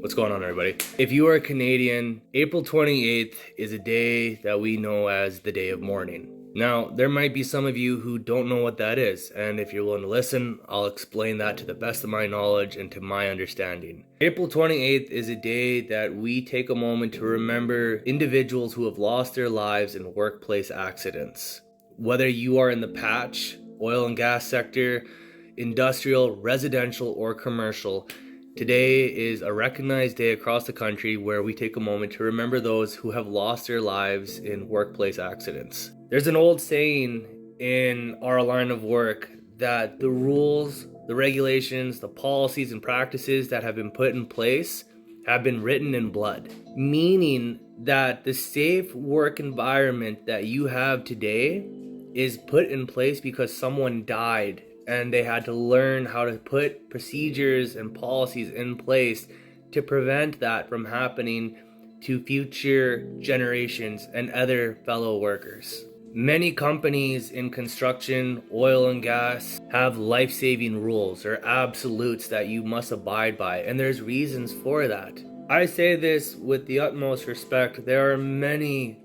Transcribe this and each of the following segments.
What's going on, everybody? If you are Canadian, April 28th is a day that we know as the Day of Mourning. Now, there might be some of you who don't know what that is, and if you're willing to listen, I'll explain that to the best of my knowledge and to my understanding. April 28th is a day that we take a moment to remember individuals who have lost their lives in workplace accidents. Whether you are in the patch, oil and gas sector, industrial, residential, or commercial, today is a recognized day across the country where we take a moment to remember those who have lost their lives in workplace accidents. There's an old saying in our line of work that the rules, the regulations, the policies and practices that have been put in place have been written in blood, meaning that the safe work environment that you have today is put in place because someone died and they had to learn how to put procedures and policies in place to prevent that from happening to future generations and other fellow workers. Many companies in construction, oil and gas have life-saving rules or absolutes that you must abide by, and there's reasons for that. I say this with the utmost respect. There are many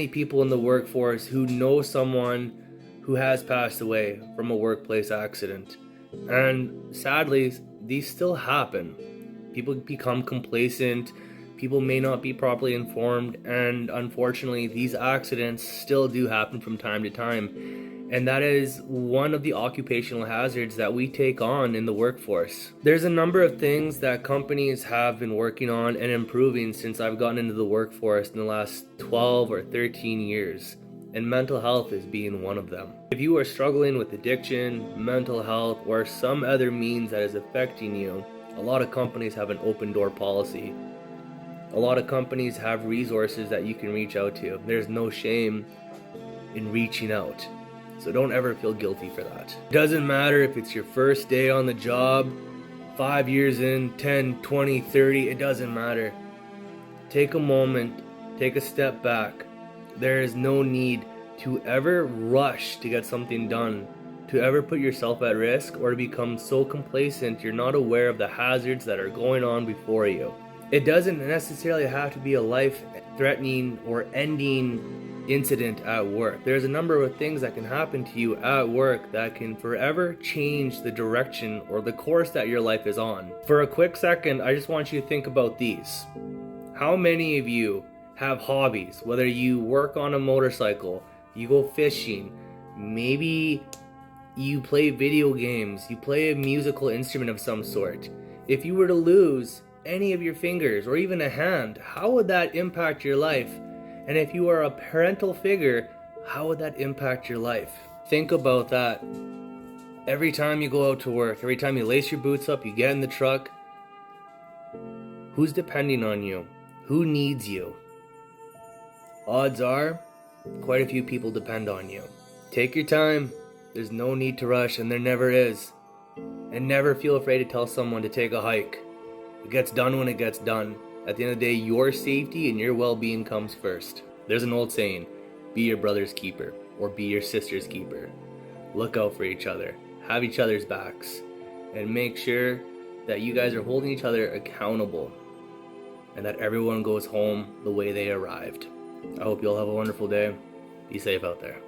people in the workforce who know someone who has passed away from a workplace accident. And sadly, these still happen. People become complacent, people may not be properly informed, and unfortunately, these accidents still do happen from time to time. And that is one of the occupational hazards that we take on in the workforce. There's a number of things that companies have been working on and improving since I've gotten into the workforce in the last 12 or 13 years. And mental health is being one of them. If you are struggling with addiction, mental health, or some other means that is affecting you, a lot of companies have an open door policy. A lot of companies have resources that you can reach out to. There's no shame in reaching out. So don't ever feel guilty for that. It doesn't matter if it's your first day on the job, 5 years in, 10, 20, 30, it doesn't matter. Take a moment, take a step back. There is no need to ever rush to get something done, to ever put yourself at risk, or to become so complacent you're not aware of the hazards that are going on before you. It doesn't necessarily have to be a life-threatening or ending incident at work. There's a number of things that can happen to you at work that can forever change the direction or the course that your life is on. For a quick second, I just want you to think about these. How many of you have hobbies, whether you work on a motorcycle, you go fishing, maybe you play video games, you play a musical instrument of some sort. If you were to lose any of your fingers or even a hand, how would that impact your life? And if you are a parental figure, how would that impact your life? Think about that. Every time you go out to work, every time you lace your boots up, you get in the truck, who's depending on you? Who needs you? Odds are, quite a few people depend on you. Take your time. There's no need to rush, and there never is. And never feel afraid to tell someone to take a hike. It gets done when it gets done. At the end of the day, your safety and your well-being comes first. There's an old saying, be your brother's keeper, or be your sister's keeper. Look out for each other. Have each other's backs. And make sure that you guys are holding each other accountable. And that everyone goes home the way they arrived. I hope you all have a wonderful day. Be safe out there.